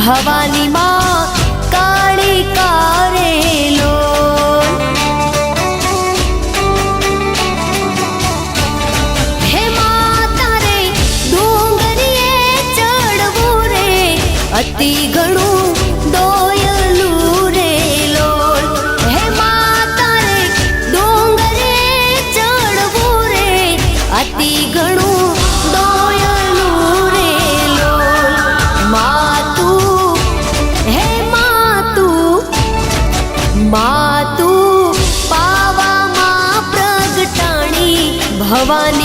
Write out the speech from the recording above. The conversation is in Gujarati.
ભવાની માં કાળી કારેલો હે માતા રે ડુંગરીએ ચડવું રે અતિ ઘણું દોયલું રે લોલ હે માતા રે ડુંગરે ચડવું રે અતિ ઘણું દોયલું રે લોલ માતું હે માતું પાવામાં પ્રગટાણી ભવાની